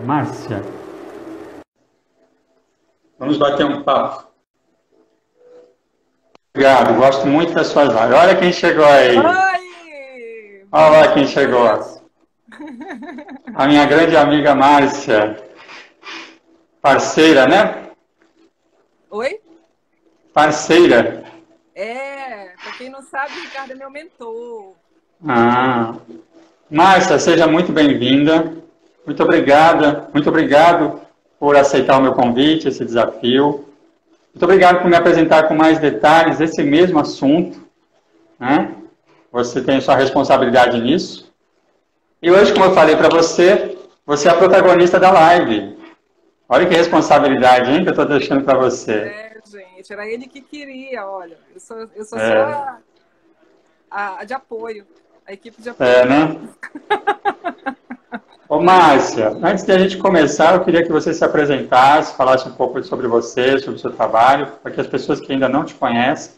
Márcia, vamos bater um papo. Obrigado, gosto muito das suas lives. Olha quem chegou aí. Oi! Olha quem chegou. A minha grande amiga Márcia. Parceira, né? Oi? Parceira. Pra quem não sabe, o Ricardo é meu mentor. Márcia, seja muito bem-vinda. Muito obrigado por aceitar o meu convite, esse desafio. Muito obrigado por me apresentar com mais detalhes esse mesmo assunto, né? Você tem sua responsabilidade nisso. E hoje, como eu falei para você, você é a protagonista da live. Olha que responsabilidade, hein, que eu estou deixando para você. Gente, era ele que queria, olha. Eu sou só a de apoio, a equipe de apoio. Né? Ô, Márcia, antes de a gente começar, eu queria que você se apresentasse, falasse um pouco sobre você, sobre o seu trabalho, para que as pessoas que ainda não te conhecem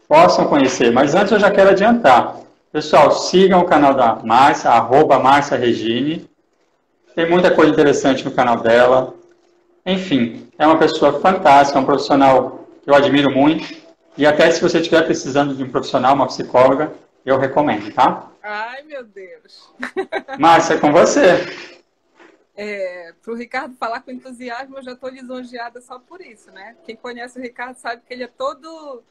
possam conhecer. Mas antes eu já quero adiantar. Pessoal, sigam o canal da Márcia, @MárciaRegine. Tem muita coisa interessante no canal dela. Enfim, é uma pessoa fantástica, é um profissional que eu admiro muito. E até se você estiver precisando de um profissional, uma psicóloga, eu recomendo, tá? Ai, meu Deus. Márcia, é com você. Para o Ricardo falar com entusiasmo, eu já estou lisonjeada só por isso, né? Quem conhece o Ricardo sabe que ele é todo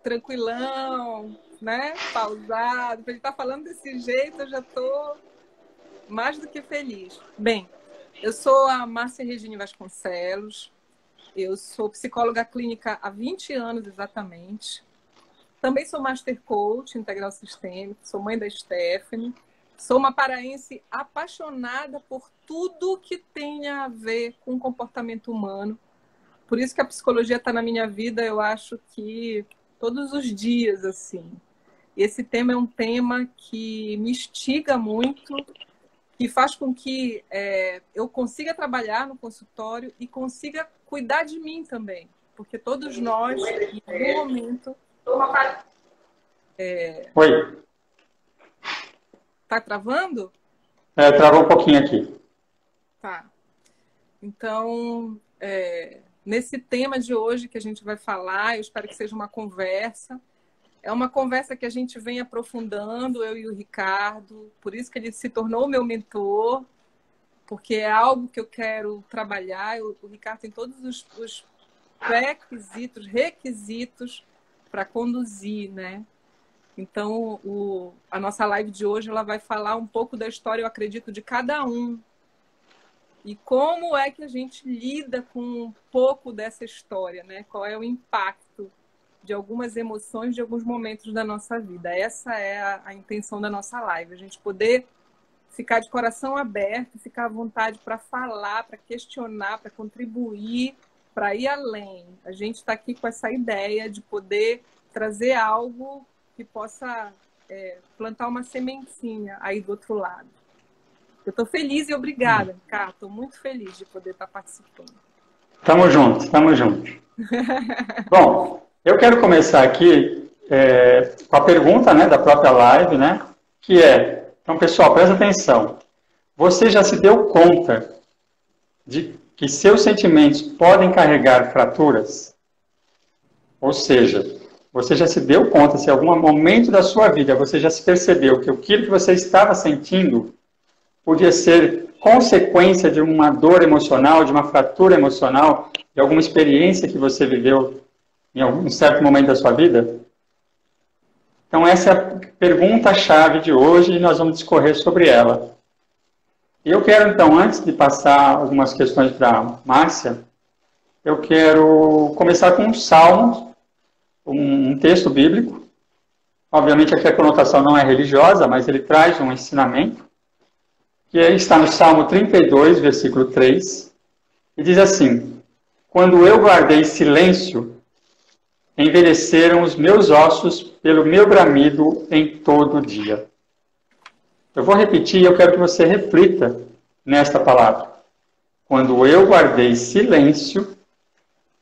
tranquilão, né? Pausado. Para ele estar falando desse jeito, eu já estou mais do que feliz. Bem, eu sou a Márcia Regine Vasconcelos. Eu sou psicóloga clínica há 20 anos exatamente. Também sou Master Coach Integral Sistêmico, sou mãe da Stephanie. Sou uma paraense apaixonada por tudo que tenha a ver com o comportamento humano. Por isso que a psicologia está na minha vida, eu acho que todos os dias, assim. Esse tema é um tema que me instiga muito, que faz com que eu consiga trabalhar no consultório e consiga cuidar de mim também. Porque todos nós, em algum momento... Oi. Tá travando? Travou um pouquinho aqui. Tá. Então, nesse tema de hoje que a gente vai falar, eu espero que seja uma conversa. É uma conversa que a gente vem aprofundando, eu e o Ricardo. Por isso que ele se tornou meu mentor, porque é algo que eu quero trabalhar. O Ricardo tem todos os pré-requisitos, requisitos para conduzir, né? Então, a nossa live de hoje ela vai falar um pouco da história, eu acredito, de cada um. E como é que a gente lida com um pouco dessa história, né? Qual é o impacto de algumas emoções, de alguns momentos da nossa vida. Essa é a intenção da nossa live. A gente poder ficar de coração aberto, ficar à vontade para falar, para questionar, para contribuir, para ir além. A gente está aqui com essa ideia de poder trazer algo que possa plantar uma sementinha aí do outro lado. Eu estou feliz e obrigada, Ricardo. Estou muito feliz de poder estar participando. Tamo junto. Bom, eu quero começar aqui com a pergunta, né, da própria live, né, que é, então pessoal, presta atenção. Você já se deu conta de que seus sentimentos podem carregar fraturas? Ou seja, você já se deu conta, se em algum momento da sua vida você já se percebeu que aquilo que você estava sentindo podia ser consequência de uma dor emocional, de uma fratura emocional, de alguma experiência que você viveu em algum certo momento da sua vida? Então essa é a pergunta-chave de hoje e nós vamos discorrer sobre ela. E eu quero então, antes de passar algumas questões para a Márcia, eu quero começar com um salmo, um texto bíblico. Obviamente aqui a conotação não é religiosa, mas ele traz um ensinamento, que está no Salmo 32, versículo 3, e diz assim: quando eu guardei silêncio, envelheceram os meus ossos pelo meu bramido em todo o dia. Eu vou repetir e eu quero que você reflita nesta palavra. Quando eu guardei silêncio,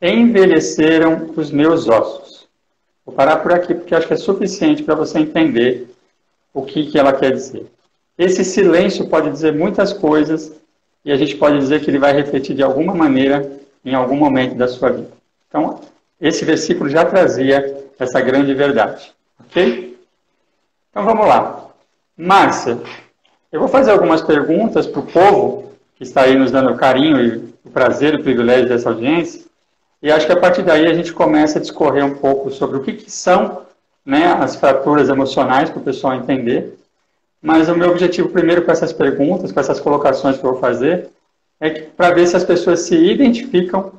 envelheceram os meus ossos. Vou parar por aqui porque acho que é suficiente para você entender o que ela quer dizer. Esse silêncio pode dizer muitas coisas e a gente pode dizer que ele vai refletir de alguma maneira em algum momento da sua vida. Então, esse versículo já trazia essa grande verdade. Ok? Então, vamos lá. Márcia, eu vou fazer algumas perguntas para o povo que está aí nos dando o carinho e o prazer e o privilégio dessa audiência. E acho que a partir daí a gente começa a discorrer um pouco sobre o que são, né, as fraturas emocionais para o pessoal entender. Mas o meu objetivo primeiro com essas perguntas, com essas colocações que eu vou fazer, é para ver se as pessoas se identificam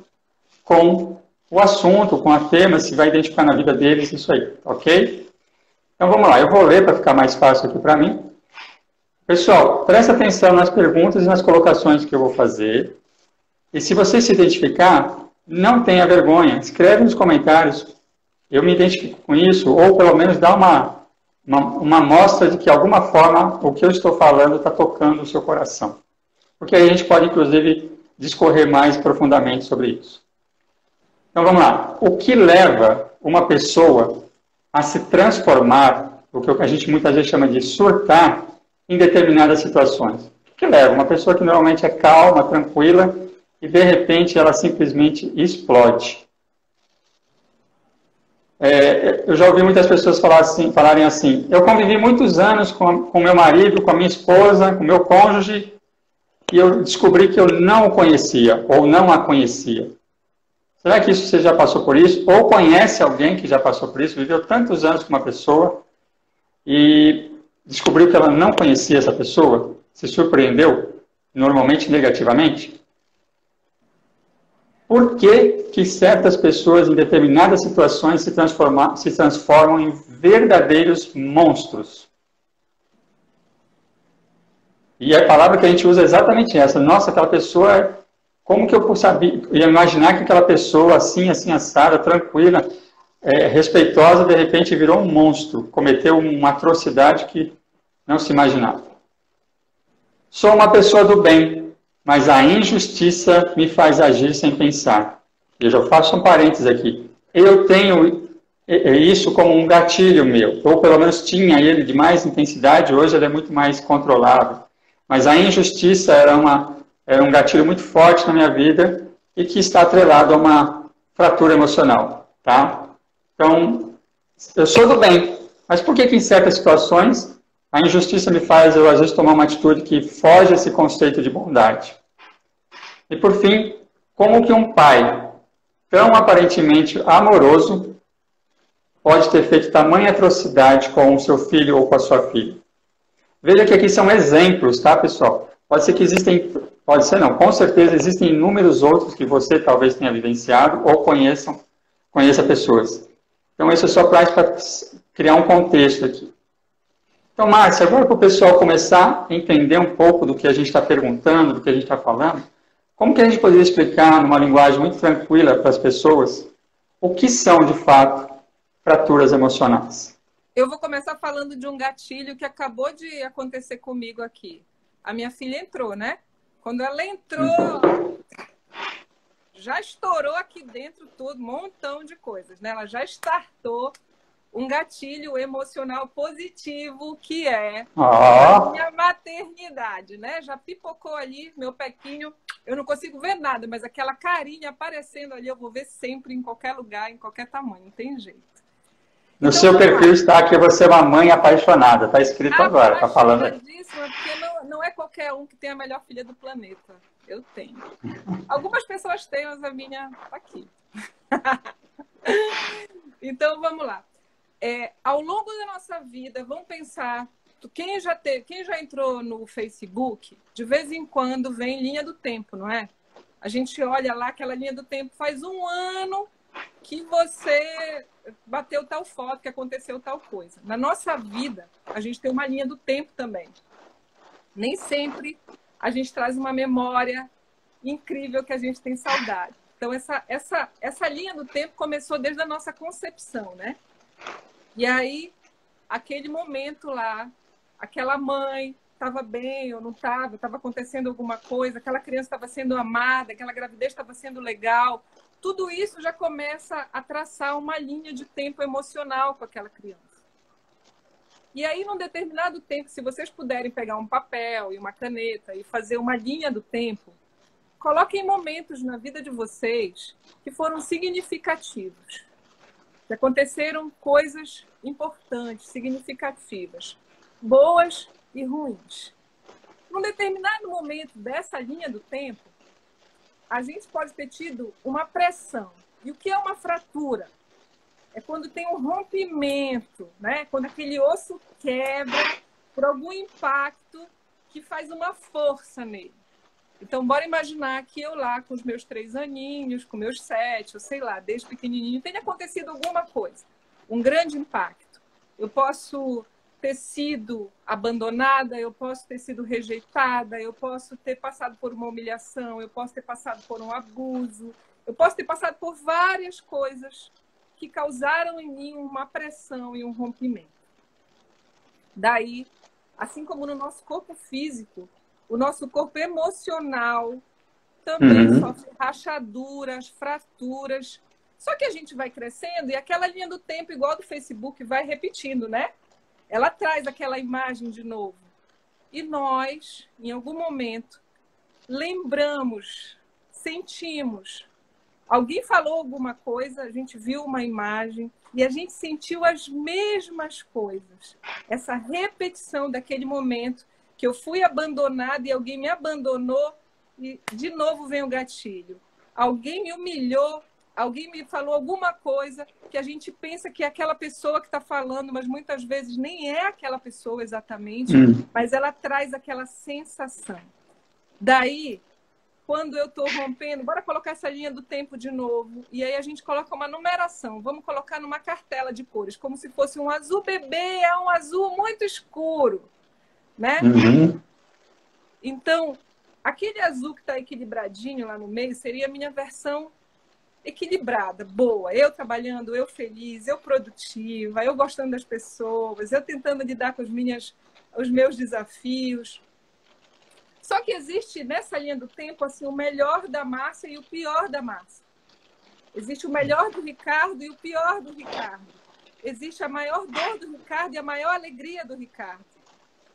com o assunto, com a tema, se vai identificar na vida deles isso aí, ok? Então vamos lá, eu vou ler para ficar mais fácil aqui para mim. Pessoal, presta atenção nas perguntas e nas colocações que eu vou fazer. E se você se identificar, não tenha vergonha, escreve nos comentários, eu me identifico com isso, ou pelo menos dá uma amostra de que, de alguma forma, o que eu estou falando está tocando o seu coração. Porque aí a gente pode, inclusive, discorrer mais profundamente sobre isso. Então, vamos lá. O que leva uma pessoa a se transformar, o que a gente muitas vezes chama de surtar, em determinadas situações? O que leva? Uma pessoa que normalmente é calma, tranquila, e, de repente, ela simplesmente explode. Eu já ouvi muitas pessoas falarem assim, eu convivi muitos anos com meu marido, com a minha esposa, com meu cônjuge, e eu descobri que eu não o conhecia, ou não a conhecia. Será que você já passou por isso? Ou conhece alguém que já passou por isso, viveu tantos anos com uma pessoa, e descobriu que ela não conhecia essa pessoa? Se surpreendeu, normalmente negativamente? Por que certas pessoas, em determinadas situações, se transformam em verdadeiros monstros? E a palavra que a gente usa é exatamente essa. Nossa, aquela pessoa, como que eu ia imaginar que aquela pessoa assim, assada, tranquila, respeitosa, de repente virou um monstro, cometeu uma atrocidade que não se imaginava. Sou uma pessoa do bem, mas a injustiça me faz agir sem pensar. Eu já faço um parênteses aqui. Eu tenho isso como um gatilho meu, ou pelo menos tinha ele de mais intensidade, hoje ele é muito mais controlável. Mas a injustiça era um gatilho muito forte na minha vida e que está atrelado a uma fratura emocional. Tá? Então, eu sou do bem, mas por que em certas situações a injustiça me faz, eu, às vezes, tomar uma atitude que foge esse conceito de bondade? E, por fim, como que um pai tão aparentemente amoroso pode ter feito tamanha atrocidade com o seu filho ou com a sua filha? Veja que aqui são exemplos, tá, pessoal? Pode ser que pode ser não, com certeza existem inúmeros outros que você talvez tenha vivenciado ou conheça pessoas. Então, isso é só para criar um contexto aqui. Então, Márcia, agora para o pessoal começar a entender um pouco do que a gente está perguntando, do que a gente está falando, como que a gente poderia explicar, numa linguagem muito tranquila para as pessoas, o que são, de fato, fraturas emocionais? Eu vou começar falando de um gatilho que acabou de acontecer comigo aqui. A minha filha entrou, né? Quando ela entrou, já estourou aqui dentro tudo, um montão de coisas, né? Ela já startou um gatilho emocional positivo, que é a minha maternidade, né? Já pipocou ali, meu pequinho, eu não consigo ver nada, mas aquela carinha aparecendo ali, eu vou ver sempre, em qualquer lugar, em qualquer tamanho, não tem jeito. No seu perfil está que você é uma mãe apaixonada, está escrito agora, está falando aí. Porque não é qualquer um que tem a melhor filha do planeta. Eu tenho. Algumas pessoas têm, mas a minha tá aqui. Então, vamos lá. Ao longo da nossa vida, vamos pensar, quem já entrou no Facebook, de vez em quando vem linha do tempo, não é? A gente olha lá, aquela linha do tempo, faz um ano que você bateu tal foto, que aconteceu tal coisa. Na nossa vida, a gente tem uma linha do tempo também. Nem sempre a gente traz uma memória incrível que a gente tem saudade. Então, essa linha do tempo começou desde a nossa concepção, né? E aí, aquele momento lá, aquela mãe estava bem ou não estava acontecendo alguma coisa, aquela criança estava sendo amada, aquela gravidez estava sendo legal, tudo isso já começa a traçar uma linha de tempo emocional com aquela criança. E aí, num determinado tempo, se vocês puderem pegar um papel e uma caneta e fazer uma linha do tempo, coloquem momentos na vida de vocês que foram significativos, que aconteceram coisas importantes, significativas, boas e ruins. Num determinado momento dessa linha do tempo, a gente pode ter tido uma pressão. E o que é uma fratura? É quando tem um rompimento, né? Quando aquele osso quebra por algum impacto que faz uma força nele. Então, bora imaginar que eu lá, com os meus 3 aninhos, com meus 7, ou sei lá, desde pequenininho, tenha acontecido alguma coisa, um grande impacto. Eu posso ter sido abandonada, eu posso ter sido rejeitada, eu posso ter passado por uma humilhação, eu posso ter passado por um abuso, eu posso ter passado por várias coisas que causaram em mim uma pressão e um rompimento. Daí, assim como no nosso corpo físico, o nosso corpo emocional também sofre rachaduras, fraturas. Só que a gente vai crescendo e aquela linha do tempo, igual do Facebook, vai repetindo, né? Ela traz aquela imagem de novo. E nós, em algum momento, lembramos, sentimos. Alguém falou alguma coisa, a gente viu uma imagem e a gente sentiu as mesmas coisas. Essa repetição daquele momento que eu fui abandonada e alguém me abandonou e de novo vem o gatilho. Alguém me humilhou, alguém me falou alguma coisa que a gente pensa que é aquela pessoa que está falando, mas muitas vezes nem é aquela pessoa exatamente, mas ela traz aquela sensação. Daí, quando eu estou rompendo, bora colocar essa linha do tempo de novo, e aí a gente coloca uma numeração, vamos colocar numa cartela de cores, como se fosse um azul bebê, é um azul muito escuro, né? Então, aquele azul que está equilibradinho lá no meio seria a minha versão equilibrada, boa, eu trabalhando, eu feliz, eu produtiva, eu gostando das pessoas, eu tentando lidar com os meus desafios. Só que existe nessa linha do tempo assim, o melhor da Márcia e o pior da Márcia. Existe o melhor do Ricardo e o pior do Ricardo. Existe a maior dor do Ricardo e a maior alegria do Ricardo.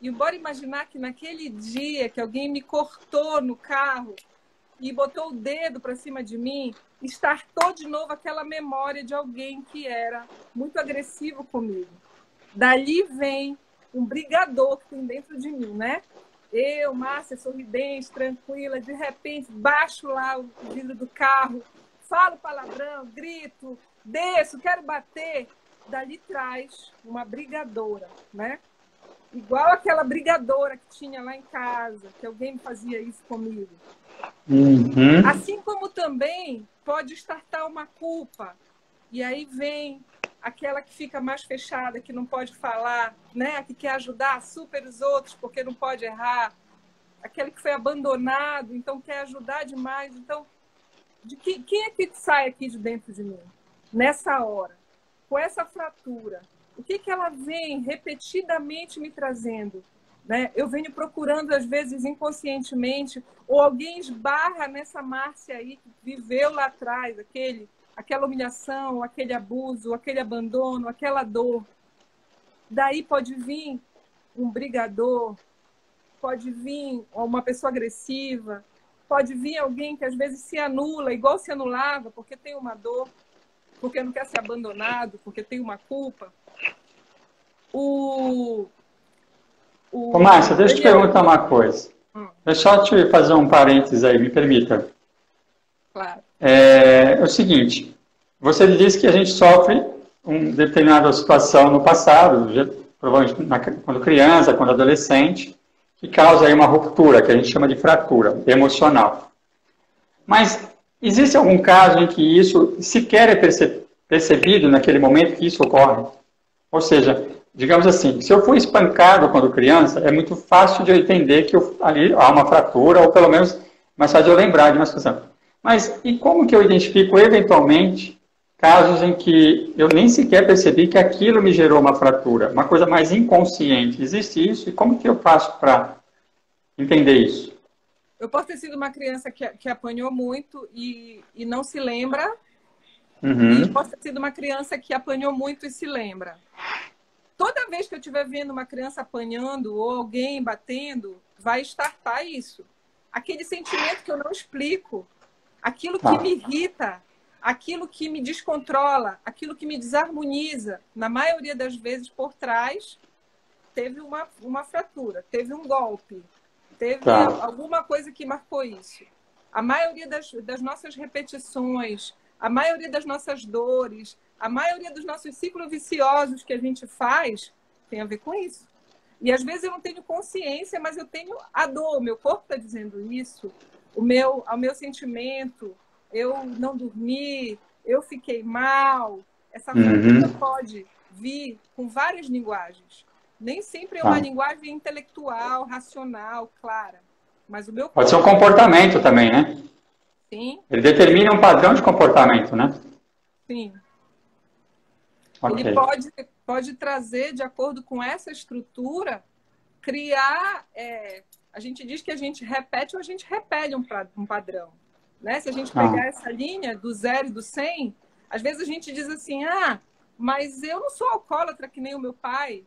E bora imaginar que naquele dia que alguém me cortou no carro e botou o dedo para cima de mim, startou de novo aquela memória de alguém que era muito agressivo comigo. Dali vem um brigador que tem dentro de mim, né? Eu, Márcia, sorridente, tranquila, de repente baixo lá o vidro do carro, falo palavrão, grito, desço, quero bater. Dali traz uma brigadora, né? Igual aquela brigadora que tinha lá em casa, que alguém fazia isso comigo. Assim como também pode estartar uma culpa, e aí vem aquela que fica mais fechada, que não pode falar, né? Que quer ajudar super os outros porque não pode errar, aquele que foi abandonado, então quer ajudar demais. Então, quem é que sai aqui de dentro de mim? Nessa hora, com essa fratura, o que ela vem repetidamente me trazendo? Né? Eu venho procurando, às vezes, inconscientemente, ou alguém esbarra nessa Márcia aí que viveu lá atrás, aquela humilhação, aquele abuso, aquele abandono, aquela dor. Daí pode vir um brigador, pode vir uma pessoa agressiva, pode vir alguém que às vezes se anula, igual se anulava, porque tem uma dor, porque não quer ser abandonado, porque tem uma culpa. Ô, Márcia, deixa eu te perguntar uma coisa. Deixa eu te fazer um parênteses aí, me permita. Claro. É o seguinte, você disse que a gente sofre uma determinada situação no passado, provavelmente quando criança, quando adolescente, que causa aí uma ruptura, que a gente chama de fratura emocional. Mas existe algum caso em que isso sequer é percebido naquele momento que isso ocorre? Ou seja, digamos assim, se eu fui espancado quando criança, é muito fácil de eu entender que ali há uma fratura, ou pelo menos mais fácil de eu lembrar de uma situação. Mas e como que eu identifico, eventualmente, casos em que eu nem sequer percebi que aquilo me gerou uma fratura, uma coisa mais inconsciente? Existe isso? E como que eu faço para entender isso? Eu posso ter sido uma criança que apanhou muito e não se lembra. E posso ter sido uma criança que apanhou muito e se lembra. Toda vez que eu estiver vendo uma criança apanhando ou alguém batendo, vai startar isso. Aquele sentimento que eu não explico, aquilo que me irrita, aquilo que me descontrola, aquilo que me desarmoniza, na maioria das vezes por trás, teve uma fratura, teve um golpe, teve alguma coisa que marcou isso. A maioria das nossas repetições, a maioria das nossas dores, a maioria dos nossos ciclos viciosos que a gente faz tem a ver com isso. E às vezes eu não tenho consciência, mas eu tenho a dor, o meu corpo está dizendo isso, ao meu sentimento, eu não dormi, eu fiquei mal. Essa fratura pode vir com várias linguagens. Nem sempre é uma linguagem intelectual, racional, clara. Mas o meu corpo... Pode ser um comportamento também, né? Sim. Ele determina um padrão de comportamento, né? Sim. Okay. Ele pode trazer, de acordo com essa estrutura, criar... a gente diz que a gente repete ou a gente repele um padrão. Né? Se a gente pegar essa linha do 0 e do 100, às vezes a gente diz assim, mas eu não sou alcoólatra que nem o meu pai,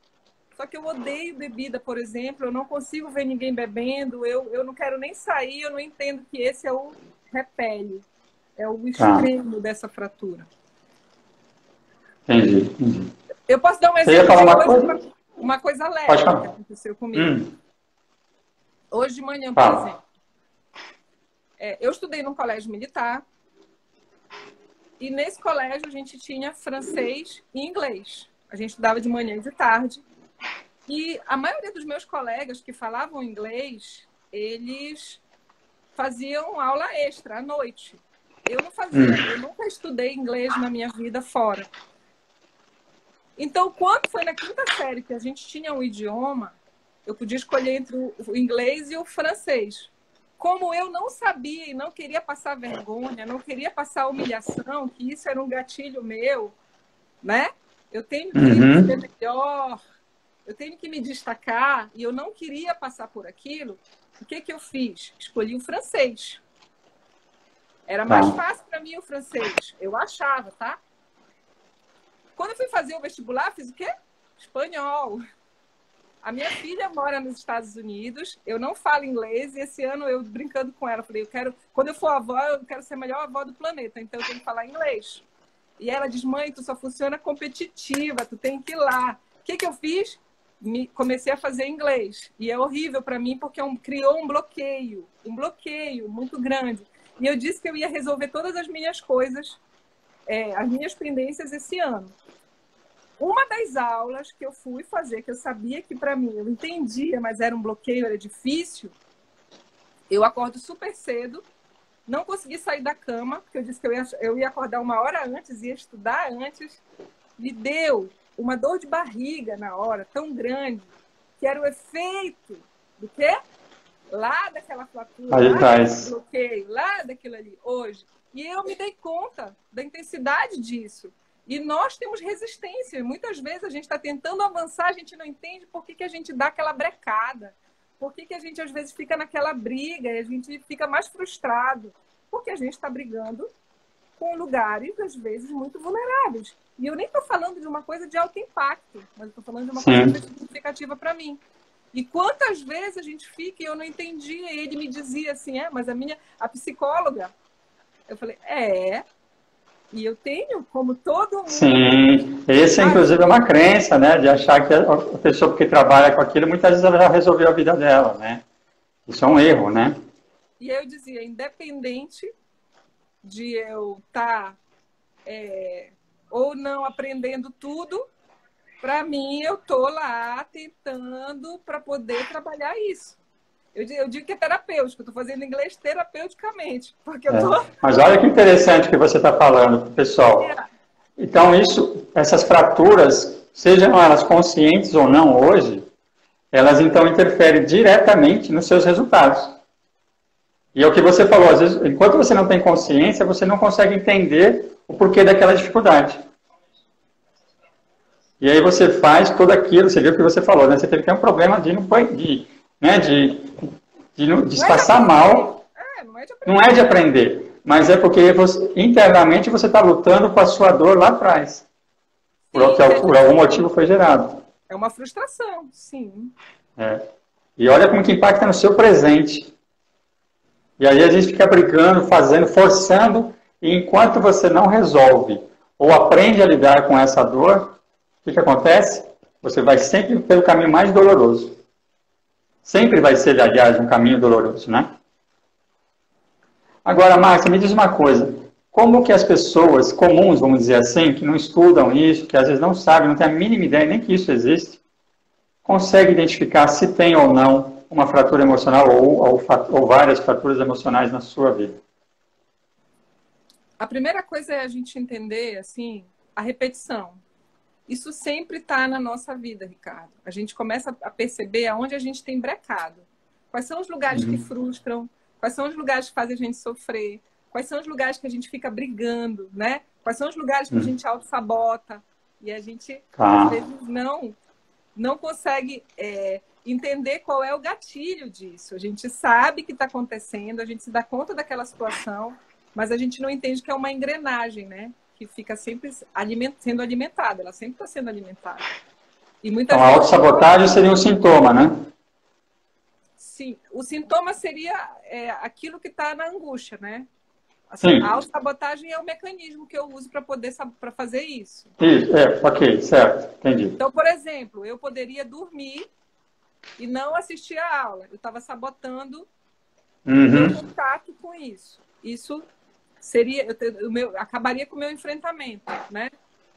só que eu odeio bebida, por exemplo, eu não consigo ver ninguém bebendo, eu não quero nem sair, eu não entendo que esse é o repele, é o extremo dessa fratura. Entendi. Eu posso dar um exemplo de uma coisa leve que aconteceu comigo. Hoje de manhã, por exemplo. Eu estudei num colégio militar e nesse colégio a gente tinha francês e inglês. A gente estudava de manhã e de tarde. E a maioria dos meus colegas que falavam inglês, eles faziam aula extra à noite. Eu não fazia, eu nunca estudei inglês na minha vida fora. Então, quando foi na quinta série que a gente tinha um idioma, eu podia escolher entre o inglês e o francês. Como eu não sabia e não queria passar vergonha, não queria passar humilhação, que isso era um gatilho meu, né? Eu tenho que ser melhor, eu tenho que me destacar, e eu não queria passar por aquilo. O que eu fiz? Escolhi o francês. Era mais fácil para mim o francês. Eu achava, tá? Quando eu fui fazer o vestibular, fiz o quê? Espanhol. A minha filha mora nos Estados Unidos, eu não falo inglês, e esse ano eu brincando com ela, falei, quando eu for avó, eu quero ser a melhor avó do planeta, então eu tenho que falar inglês. E ela diz, mãe, tu só funciona competitiva, tu tem que ir lá. O que eu fiz? Comecei a fazer inglês. E é horrível para mim, porque criou um bloqueio muito grande. E eu disse que eu ia resolver todas as minhas coisas, as minhas pendências esse ano. Uma das aulas que eu fui fazer, que eu sabia que para mim, eu entendia, mas era um bloqueio, era difícil, eu acordo super cedo, não consegui sair da cama, porque eu disse que eu ia acordar 1 hora antes, ia estudar antes, me deu uma dor de barriga na hora, tão grande, que era o efeito do quê? Lá daquela fratura, lá daquele bloqueio, lá daquilo ali, hoje. E eu me dei conta da intensidade disso. E nós temos resistência. Muitas vezes a gente está tentando avançar, a gente não entende por que a gente dá aquela brecada. Por que a gente, às vezes, fica naquela briga e a gente fica mais frustrado. Porque a gente está brigando com lugares, às vezes, muito vulneráveis. E eu nem estou falando de uma coisa de alto impacto, mas estou falando de uma coisa significativa para mim. E quantas vezes a gente fica e eu não entendia, e ele me dizia assim, mas a psicóloga, eu falei, e eu tenho, como todo mundo... Sim, esse inclusive é uma crença, né, de achar que a pessoa que trabalha com aquilo, muitas vezes ela já resolveu a vida dela, né? Isso é um erro, né? E eu dizia, independente de eu estar ou não aprendendo tudo, para mim eu estou lá tentando para poder trabalhar isso. Eu digo que é terapêutico, estou fazendo inglês terapeuticamente. Porque eu tô... Mas olha que interessante que você está falando, pessoal. Então, essas fraturas, sejam elas conscientes ou não hoje, elas então interferem diretamente nos seus resultados. E é o que você falou, às vezes, enquanto você não tem consciência, você não consegue entender o porquê daquela dificuldade. E aí você faz tudo aquilo, você viu o que você falou, né? Você teve que ter um problema de de se passar mal, não é de aprender, mas é porque internamente você está lutando com a sua dor lá atrás, por algum motivo foi gerado. É uma frustração, sim. E olha como que impacta no seu presente. E aí a gente fica brigando, fazendo, forçando, e enquanto você não resolve ou aprende a lidar com essa dor, o que acontece? Você vai sempre pelo caminho mais doloroso. Sempre vai ser, aliás, um caminho doloroso, né? Agora, Márcia, me diz uma coisa. Como que as pessoas comuns, vamos dizer assim, que não estudam isso, que às vezes não sabem, não têm a mínima ideia nem que isso existe, conseguem identificar se tem ou não uma fratura emocional ou várias fraturas emocionais na sua vida? A primeira coisa é a gente entender, assim, a repetição. Isso sempre está na nossa vida, Ricardo. A gente começa a perceber aonde a gente tem brecado. Quais são os lugares que frustram? Quais são os lugares que fazem a gente sofrer? Quais são os lugares que a gente fica brigando, né? Quais são os lugares que a gente auto-sabota? E a gente, às vezes, não consegue entender qual é o gatilho disso. A gente sabe que está acontecendo, a gente se dá conta daquela situação, mas a gente não entende que é uma engrenagem, né? Que fica sempre sendo alimentada, ela sempre está sendo alimentada. E muitas então, a autossabotagem seria um sintoma, né? Sim, o sintoma seria aquilo que está na angústia, né? Assim, a autossabotagem é o mecanismo que eu uso para fazer isso. Isso, ok, certo, entendi. Então, por exemplo, eu poderia dormir e não assistir a aula. Eu estava sabotando o meu contato com isso. Isso seria, acabaria com o meu enfrentamento, né?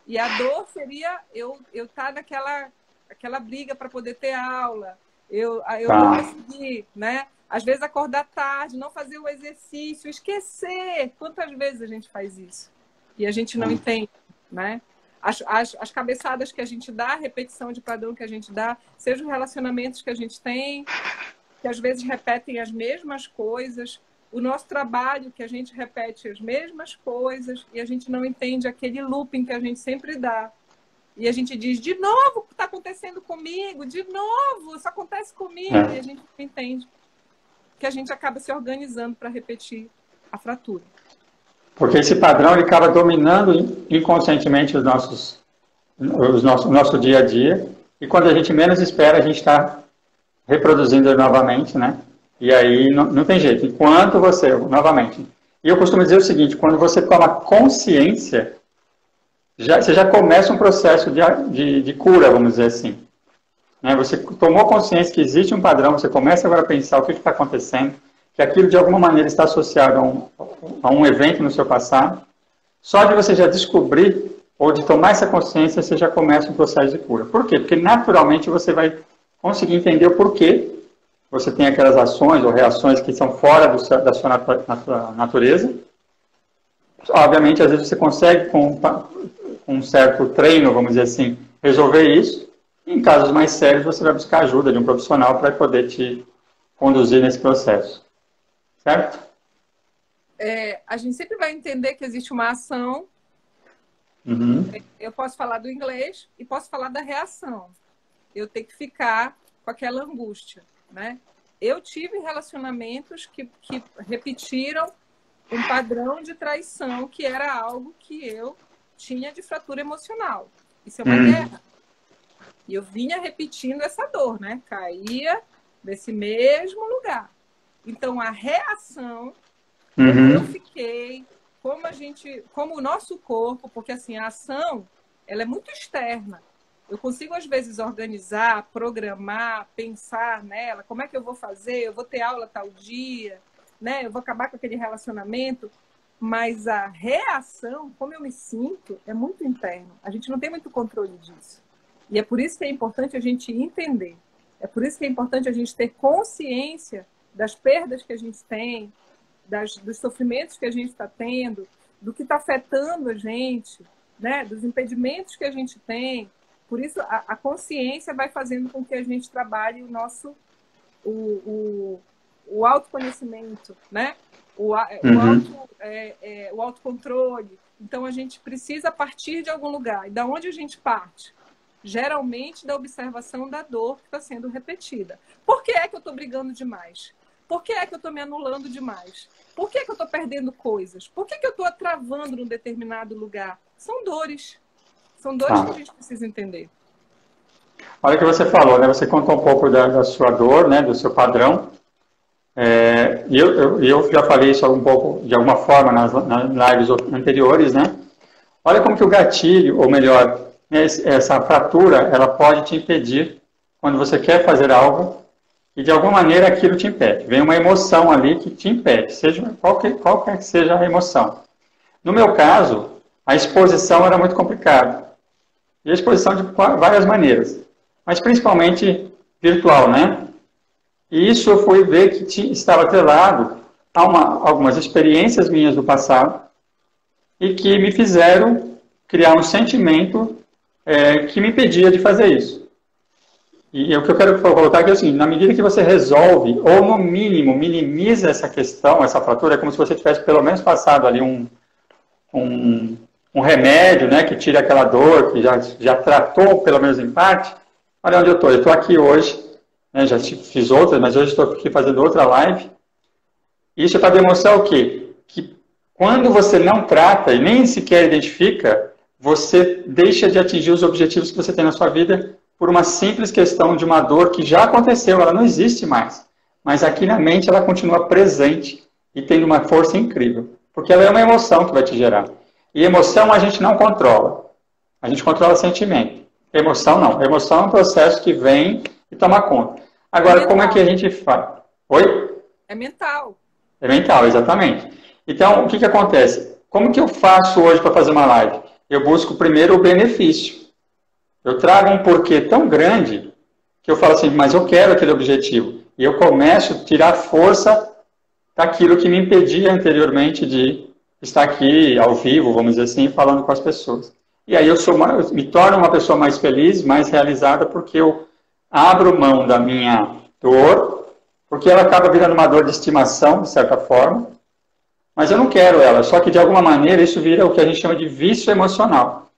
E a dor seria eu estar naquela briga para poder ter aula. Eu não conseguir, né? Às vezes acordar tarde, não fazer o exercício, esquecer. Quantas vezes a gente faz isso? E a gente não entende, né? As cabeçadas que a gente dá, a repetição de padrão que a gente dá, sejam os relacionamentos que a gente tem, que às vezes repetem as mesmas coisas, o nosso trabalho, que a gente repete as mesmas coisas, e a gente não entende aquele looping que a gente sempre dá. E a gente diz, de novo, o que está acontecendo comigo? De novo, isso acontece comigo. E a gente não entende que a gente acaba se organizando para repetir a fratura. Porque esse padrão ele acaba dominando inconscientemente o nosso dia a dia. E quando a gente menos espera, a gente está reproduzindo ele novamente, né? E aí não tem jeito. Enquanto você, novamente... E eu costumo dizer o seguinte, quando você toma consciência, você já começa um processo de cura, vamos dizer assim. Né? Você tomou consciência que existe um padrão, você começa agora a pensar o que está acontecendo, que aquilo de alguma maneira está associado a um evento no seu passado. Só de você já descobrir, ou de tomar essa consciência, você já começa um processo de cura. Por quê? Porque naturalmente você vai conseguir entender o porquê você tem aquelas ações ou reações que são fora da sua natureza. Obviamente, às vezes você consegue, com um certo treino, vamos dizer assim, resolver isso. Em casos mais sérios, você vai buscar ajuda de um profissional para poder te conduzir nesse processo. Certo? A gente sempre vai entender que existe uma ação. Eu posso falar do inglês e posso falar da reação. Eu tenho que ficar com aquela angústia, né? Eu tive relacionamentos que repetiram um padrão de traição, que era algo que eu tinha de fratura emocional. Isso é uma guerra. E eu vinha repetindo essa dor, né? Caía nesse mesmo lugar. Então, a reação, eu fiquei, como o nosso corpo, porque assim, a ação, ela é muito externa. Eu consigo, às vezes, organizar, programar, pensar nela, como é que eu vou fazer, eu vou ter aula tal dia, né? Eu vou acabar com aquele relacionamento, mas a reação, como eu me sinto, é muito interno. A gente não tem muito controle disso. E é por isso que é importante a gente entender. É por isso que é importante a gente ter consciência das perdas que a gente tem, dos sofrimentos que a gente está tendo, do que está afetando a gente, né? Dos impedimentos que a gente tem. Por isso, a consciência vai fazendo com que a gente trabalhe o autoconhecimento, né? O autocontrole. Então, a gente precisa partir de algum lugar. E da onde a gente parte? Geralmente da observação da dor que está sendo repetida. Por que é que eu estou brigando demais? Por que é que eu estou me anulando demais? Por que é que eu estou perdendo coisas? Por que é que eu estou travando num determinado lugar? São dores. São dores que a gente precisa entender. Olha o que você falou, né? Você contou um pouco da sua dor, né? Do seu padrão. E eu já falei isso um pouco, de alguma forma, nas lives anteriores, né? Olha como que o gatilho, ou melhor, essa fratura, ela pode te impedir quando você quer fazer algo e de alguma maneira aquilo te impede. Vem uma emoção ali que te impede, seja qualquer que seja a emoção. No meu caso, a exposição era muito complicada. E a exposição de várias maneiras, mas principalmente virtual, né? E isso eu fui ver que estava atrelado a algumas experiências minhas do passado e que me fizeram criar um sentimento que me impedia de fazer isso. E o que eu quero colocar aqui é assim, na medida que você resolve, ou no mínimo minimiza essa questão, essa fratura, é como se você tivesse pelo menos passado ali um remédio, né, que tira aquela dor, que já tratou, pelo menos em parte. Olha onde eu estou. Eu estou aqui hoje, né, já fiz outras, mas hoje estou aqui fazendo outra live. Isso é para demonstrar o quê? Que quando você não trata e nem sequer identifica, você deixa de atingir os objetivos que você tem na sua vida por uma simples questão de uma dor que já aconteceu, ela não existe mais. Mas aqui na mente ela continua presente e tendo uma força incrível. Porque ela é uma emoção que vai te gerar. E emoção a gente não controla. A gente controla sentimento. Emoção não. Emoção é um processo que vem e toma conta. Agora, como é que a gente faz? Oi? É mental. É mental, exatamente. Então, o que acontece? Como que eu faço hoje para fazer uma live? Eu busco primeiro o benefício. Eu trago um porquê tão grande que eu falo assim, mas eu quero aquele objetivo. E eu começo a tirar força daquilo que me impedia anteriormente de estar aqui ao vivo, vamos dizer assim, falando com as pessoas. E aí eu me torno uma pessoa mais feliz, mais realizada, porque eu abro mão da minha dor, porque ela acaba virando uma dor de estimação, de certa forma, mas eu não quero ela, só que de alguma maneira isso vira o que a gente chama de vício emocional.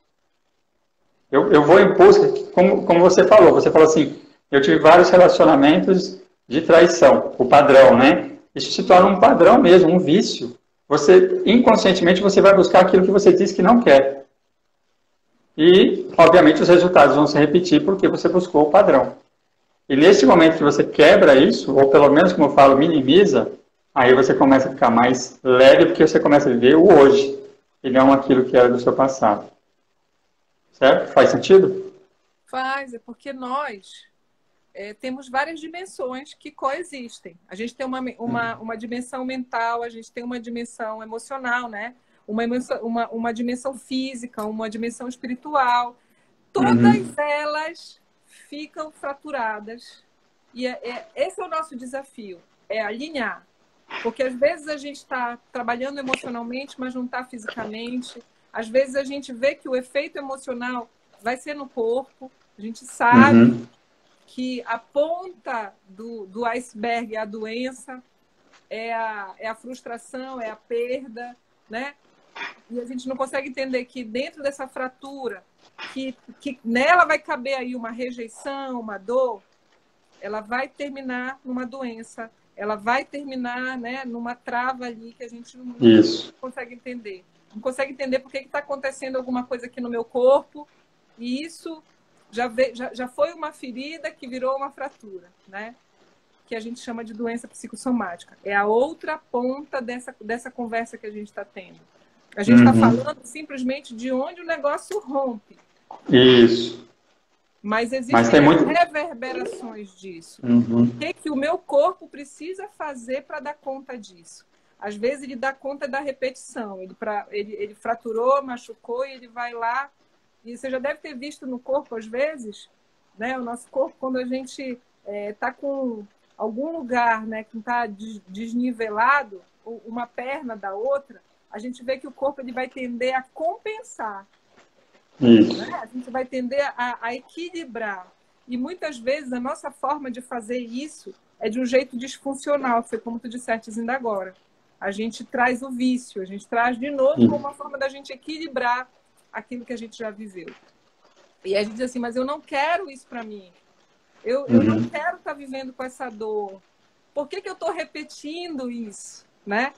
Eu vou em busca, como você falou assim, eu tive vários relacionamentos de traição, o padrão, né? Isso se torna um padrão mesmo, um vício. Você, inconscientemente, você vai buscar aquilo que você diz que não quer. E, obviamente, os resultados vão se repetir porque você buscou o padrão. E nesse momento que você quebra isso, ou pelo menos, como eu falo, minimiza, aí você começa a ficar mais leve porque você começa a viver o hoje, e não aquilo que era do seu passado. Certo? Faz sentido? Faz, é porque nós temos várias dimensões que coexistem. A gente tem uma dimensão mental, a gente tem uma dimensão emocional, né? Uma dimensão física, uma dimensão espiritual. Todas elas ficam fraturadas. E esse é o nosso desafio, é alinhar. Porque às vezes a gente está trabalhando emocionalmente, mas não está fisicamente. Às vezes a gente vê que o efeito emocional vai ser no corpo. A gente sabe que a ponta do iceberg é a doença, é a frustração, é a perda, né? E a gente não consegue entender que dentro dessa fratura, que nela vai caber aí uma rejeição, uma dor, ela vai terminar numa doença, ela vai terminar, né, numa trava ali que a gente não consegue entender. Não consegue entender por que está acontecendo alguma coisa aqui no meu corpo, e isso já foi uma ferida que virou uma fratura, né? Que a gente chama de doença psicossomática. É a outra ponta dessa conversa que a gente está tendo. A gente está falando simplesmente de onde o negócio rompe. Isso. Mas existem reverberações disso. O que o meu corpo precisa fazer para dar conta disso? Às vezes ele dá conta da repetição. Ele fraturou, machucou e ele vai lá. E você já deve ter visto no corpo, às vezes, né? O nosso corpo, quando a gente está com algum lugar, né, que está desnivelado, uma perna da outra, a gente vê que o corpo ele vai tender a compensar. Né? A gente vai tender a equilibrar. E muitas vezes a nossa forma de fazer isso é de um jeito disfuncional, foi como tu disseste ainda agora. A gente traz o vício, a gente traz de novo como uma forma da gente equilibrar aquilo que a gente já viveu. E a gente diz assim, mas eu não quero isso para mim. Eu não quero estar vivendo com essa dor. por que eu estou repetindo isso, né?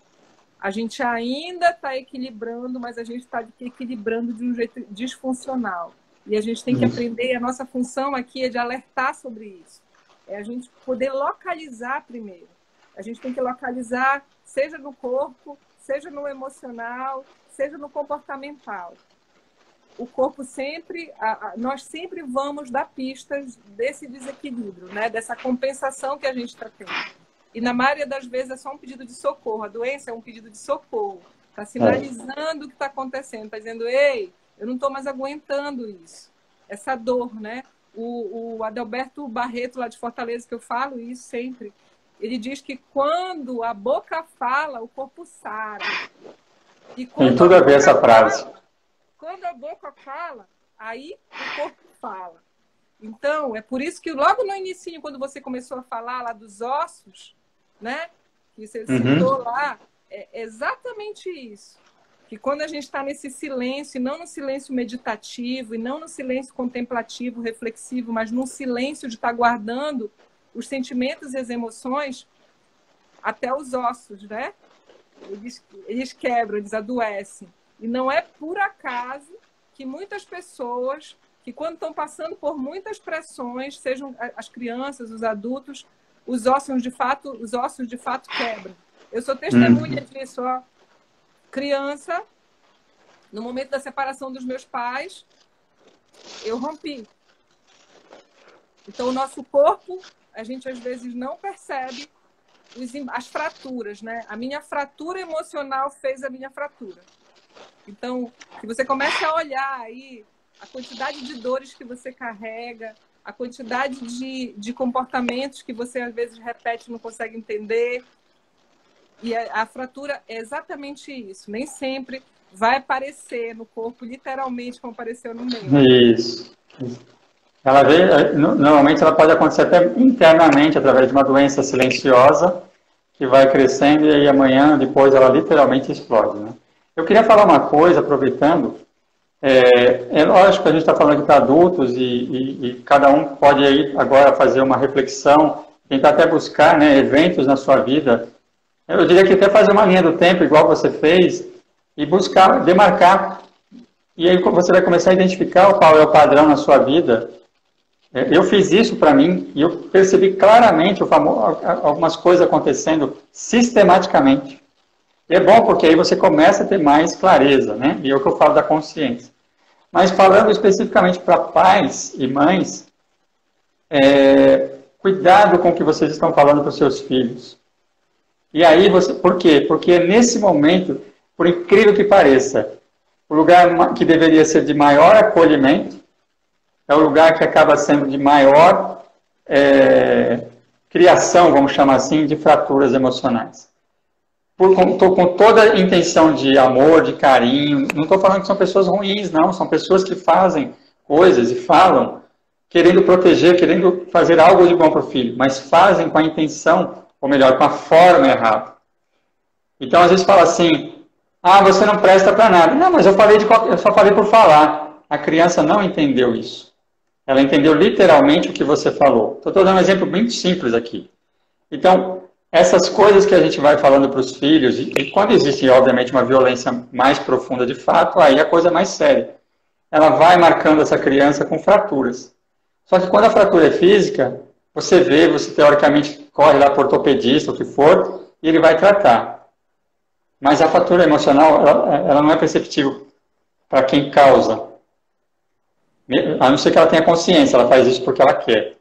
A gente ainda está equilibrando, mas a gente está equilibrando de um jeito disfuncional. E a gente tem que aprender, a nossa função aqui é de alertar sobre isso. É a gente poder localizar primeiro. A gente tem que localizar, seja no corpo, seja no emocional, seja no comportamental. O corpo sempre, nós sempre vamos dar pistas desse desequilíbrio, né? Dessa compensação que a gente está tendo. E na maioria das vezes é só um pedido de socorro. A doença é um pedido de socorro. Está sinalizando o que está acontecendo. Está dizendo, ei, eu não estou mais aguentando isso. Essa dor, né? O Adalberto Barreto, lá de Fortaleza, que eu falo isso sempre, ele diz que quando a boca fala, o corpo sara. E tem tudo a ver essa frase. Quando a boca fala, aí o corpo fala. Então, é por isso que logo no início, quando você começou a falar lá dos ossos, né? Que você citou lá, é exatamente isso. Que quando a gente está nesse silêncio, e não no silêncio meditativo, e não no silêncio contemplativo, reflexivo, mas no silêncio de estar guardando os sentimentos e as emoções, até os ossos, né? Eles quebram, eles adoecem. E não é por acaso que muitas pessoas, que quando estão passando por muitas pressões, sejam as crianças, os adultos, os ossos de fato quebram. Eu sou testemunha disso, ó. Criança, no momento da separação dos meus pais, eu rompi. Então, o nosso corpo, a gente às vezes não percebe as fraturas, né? A minha fratura emocional fez a minha fratura. Então, que você comece a olhar aí a quantidade de dores que você carrega, a quantidade de comportamentos que você às vezes repete e não consegue entender. E a fratura é exatamente isso. Nem sempre vai aparecer no corpo, literalmente, como apareceu no meio. Isso. Ela normalmente ela pode acontecer até internamente, através de uma doença silenciosa, que vai crescendo e aí amanhã, depois, ela literalmente explode, né? Eu queria falar uma coisa, aproveitando. É lógico que a gente está falando aqui para adultos e cada um pode aí agora fazer uma reflexão, tentar até buscar, né, eventos na sua vida. Eu diria que até fazer uma linha do tempo, igual você fez, e buscar, demarcar. E aí você vai começar a identificar qual é o padrão na sua vida. Eu fiz isso para mim e eu percebi claramente algumas coisas acontecendo sistematicamente. E é bom porque aí você começa a ter mais clareza, né? E é o que eu falo da consciência. Mas falando especificamente para pais e mães, cuidado com o que vocês estão falando para os seus filhos. E aí, por quê? Porque nesse momento, por incrível que pareça, o lugar que deveria ser de maior acolhimento é o lugar que acaba sendo de maior criação, vamos chamar assim, de fraturas emocionais. Com toda a intenção de amor, de carinho, não estou falando que são pessoas ruins, não, são pessoas que fazem coisas e falam querendo proteger, querendo fazer algo de bom para o filho, mas fazem com a intenção, ou melhor, com a forma errada. Então, às vezes fala assim, você não presta para nada. Não, mas eu só falei por falar. A criança não entendeu isso. Ela entendeu literalmente o que você falou. Estou dando um exemplo bem simples aqui. Então, essas coisas que a gente vai falando para os filhos, e quando existe, obviamente, uma violência mais profunda de fato, aí a coisa é mais séria. Ela vai marcando essa criança com fraturas. Só que quando a fratura é física, você teoricamente corre lá para o ortopedista, o que for, e ele vai tratar. Mas a fratura emocional, ela não é perceptível para quem causa. A não ser que ela tenha consciência, ela faz isso porque ela quer.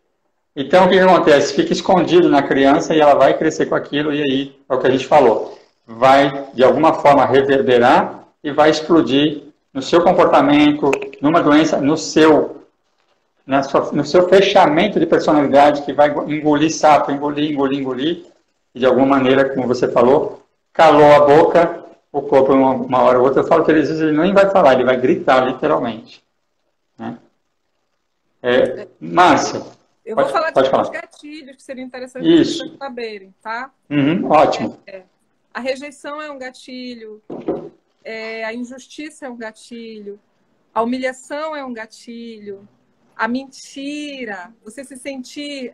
Então, o que acontece? Fica escondido na criança e ela vai crescer com aquilo, e aí, é o que a gente falou, vai, de alguma forma, reverberar e vai explodir no seu comportamento, numa doença, no seu fechamento de personalidade, que vai engolir sapo, engolir, e de alguma maneira, como você falou, calou a boca, o corpo, uma hora ou outra, eu falo que às vezes ele nem vai falar, ele vai gritar, literalmente. Né? Márcia, eu vou falar de alguns gatilhos que seria interessante vocês saberem, tá? Ótimo. A rejeição é um gatilho, a injustiça é um gatilho, a humilhação é um gatilho, a mentira, você se sentir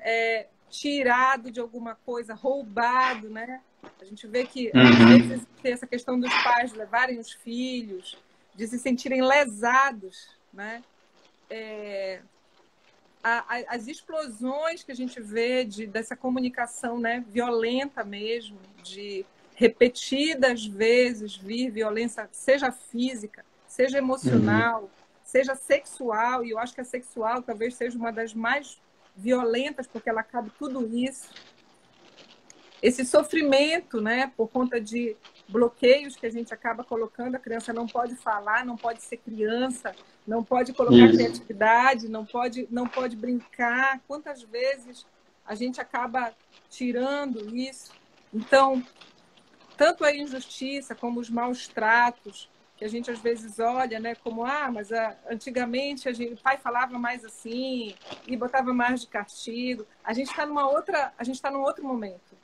tirado de alguma coisa, roubado, né? A gente vê que, às Uhum. vezes, tem essa questão dos pais levarem os filhos, de se sentirem lesados, né? As explosões que a gente vê dessa comunicação, né, violenta mesmo, de repetidas vezes vir violência, seja física, seja Uhum. emocional, seja sexual, e eu acho que a sexual talvez seja uma das mais violentas, porque ela cabe tudo isso. Esse sofrimento, né, por conta de bloqueios que a gente acaba colocando, a criança não pode falar, não pode ser criança, não pode colocar Isso. criatividade, não pode brincar. Quantas vezes a gente acaba tirando isso? Então, tanto a injustiça como os maus tratos, que a gente às vezes olha, né, como mas antigamente o pai falava mais assim e botava mais de castigo. A gente está num outro momento.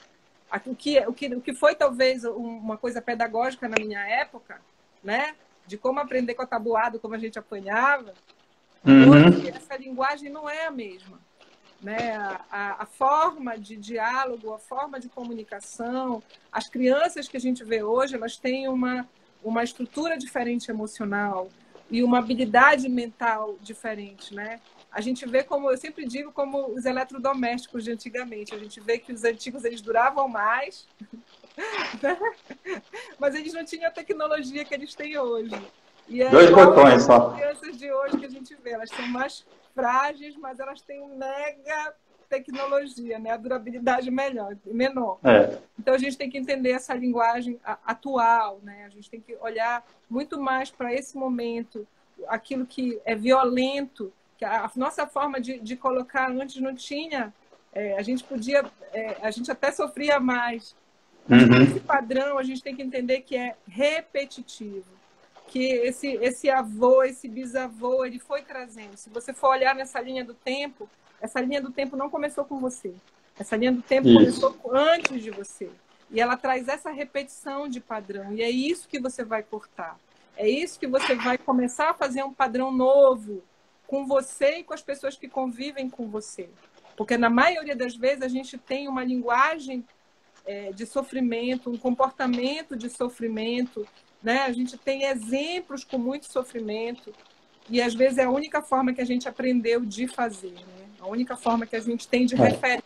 O que foi talvez uma coisa pedagógica na minha época, né, de como aprender com a tabuada, como a gente apanhava, hoje Uhum. essa linguagem não é a mesma. Né? A forma de diálogo, a forma de comunicação, as crianças que a gente vê hoje, elas têm uma estrutura diferente emocional e uma habilidade mental diferente, né? A gente vê, como eu sempre digo, como os eletrodomésticos de antigamente. A gente vê que os antigos eles duravam mais, né? Mas eles não tinham a tecnologia que eles têm hoje. E é Dois igual botões as só. crianças de hoje que a gente vê. Elas são mais frágeis, mas elas têm um mega tecnologia, né? A durabilidade menor. É. Então a gente tem que entender essa linguagem atual, né? A gente tem que olhar muito mais para esse momento, aquilo que é violento, que a nossa forma de colocar antes não tinha, a gente podia, a gente até sofria mais, mas como esse Uhum. padrão a gente tem que entender que é repetitivo, que esse avô, esse bisavô, ele foi trazendo. Se você for olhar nessa linha do tempo, essa linha do tempo não começou com você. Essa linha do tempo Isso. começou antes de você. E ela traz essa repetição de padrão. E é isso que você vai cortar. É isso que você vai começar a fazer um padrão novo com você e com as pessoas que convivem com você. Porque na maioria das vezes a gente tem uma linguagem de sofrimento, um comportamento de sofrimento, né? A gente tem exemplos com muito sofrimento e às vezes é a única forma que a gente aprendeu de fazer, né? A única forma que a gente tem de É. referência.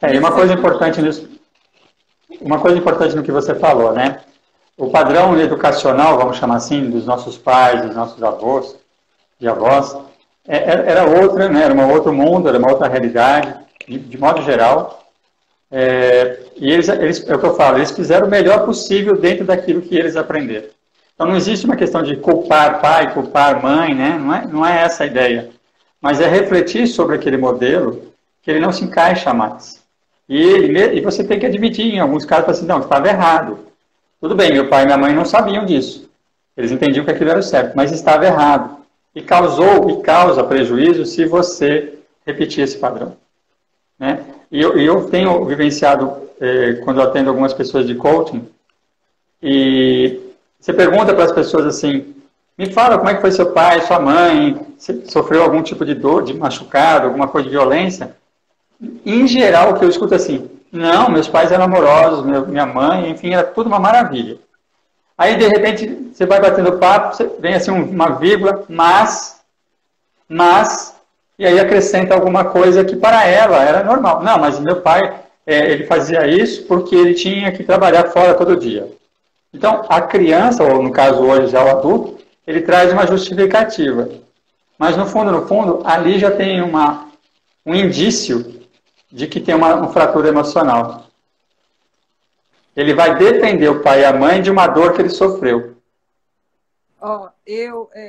E E uma esses coisa exemplos importante nisso, uma coisa importante no que você falou, né? O padrão educacional, vamos chamar assim, dos nossos pais, dos nossos avós e avós, era outra, né? Era um outro mundo, era uma outra realidade, de modo geral. E é o que eu falo, eles fizeram o melhor possível dentro daquilo que eles aprenderam. Então não existe uma questão de culpar pai, culpar mãe, né? Não é essa a ideia. Mas é refletir sobre aquele modelo que ele não se encaixa mais. E você tem que admitir, em alguns casos, assim, não, estava errado. Tudo bem, meu pai e minha mãe não sabiam disso. Eles entendiam que aquilo era o certo, mas estava errado. E causou e causa prejuízo se você repetir esse padrão. Né? E eu tenho vivenciado, quando eu atendo algumas pessoas de coaching, e você pergunta para as pessoas assim, me fala como é que foi seu pai, sua mãe, você sofreu algum tipo de dor, de machucado, alguma coisa de violência? Em geral, o que eu escuto assim, não, meus pais eram amorosos, minha mãe, enfim, era tudo uma maravilha. Aí, de repente, você vai batendo papo, vem assim uma vírgula, mas, e aí acrescenta alguma coisa que para ela era normal. Não, mas meu pai, ele fazia isso porque ele tinha que trabalhar fora todo dia. Então, a criança, ou no caso hoje já o adulto, ele traz uma justificativa. Mas no fundo, ali já tem um indício de que tem uma fratura emocional. Ele vai defender o pai e a mãe de uma dor que ele sofreu.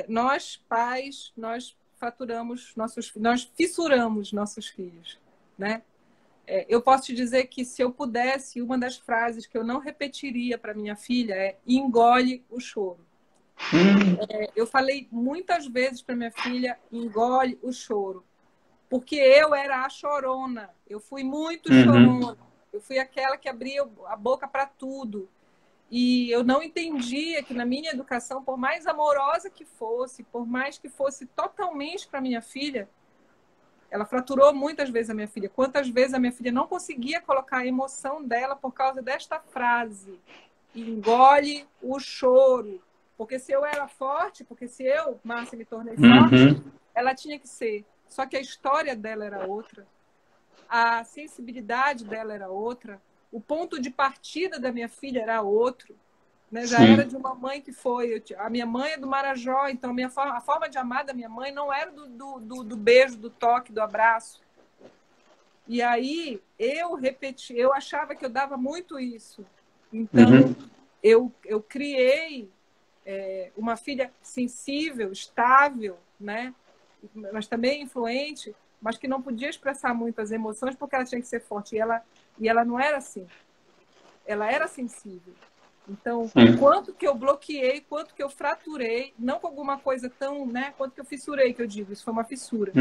Nós pais, nós nós fissuramos nossos filhos, né? Eu posso te dizer que se eu pudesse, uma das frases que eu não repetiria para minha filha é engole o choro. Eu falei muitas vezes para minha filha, engole o choro, porque eu era a chorona, eu fui muito Uhum. chorona, eu fui aquela que abria a boca para tudo. E eu não entendia que na minha educação, por mais amorosa que fosse, por mais que fosse totalmente para minha filha, Ela fraturou muitas vezes a minha filha. Quantas vezes a minha filha não conseguia colocar a emoção dela por causa desta frase. Engole o choro. Porque se eu era forte, porque se eu, Márcia, me tornei forte, ela tinha que ser. Só que a história dela era outra. A sensibilidade dela era outra. O ponto de partida da minha filha era outro. Né? Já era de uma mãe que foi... A minha mãe é do Marajó, então a forma de amar da minha mãe não era do beijo, do toque, do abraço. E aí eu achava que eu dava muito isso. Então, eu criei uma filha sensível, estável, né? Mas também influente, mas que não podia expressar muito as emoções porque ela tinha que ser forte. E ela não era assim. Ela era sensível. Então, quanto que eu bloqueei, quanto que eu fraturei, não com alguma coisa tão, né? Quanto que eu fissurei, que eu digo, isso foi uma fissura.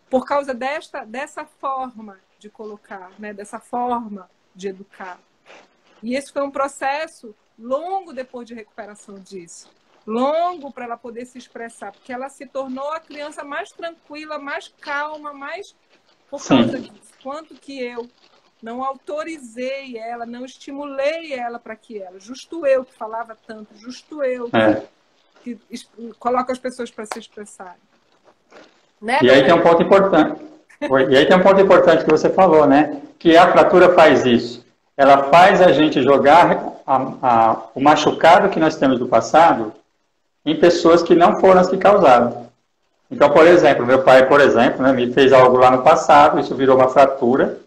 Por causa dessa forma de colocar, né? Dessa forma de educar. E esse foi um processo longo depois de recuperação disso. Longo para ela poder se expressar, porque ela se tornou a criança mais tranquila, mais calma, mais por causa disso. Quanto que eu não autorizei ela, não estimulei ela para que ela, justo eu que falava tanto, justo eu que coloca as pessoas para se expressarem. Né, e aí tem um ponto importante. E aí tem um ponto importante que você falou, né? Que a fratura faz isso. Ela faz a gente jogar o machucado que nós temos do passado em pessoas que não foram as que causaram. Então, por exemplo, meu pai, por exemplo, né, me fez algo lá no passado, isso virou uma fratura.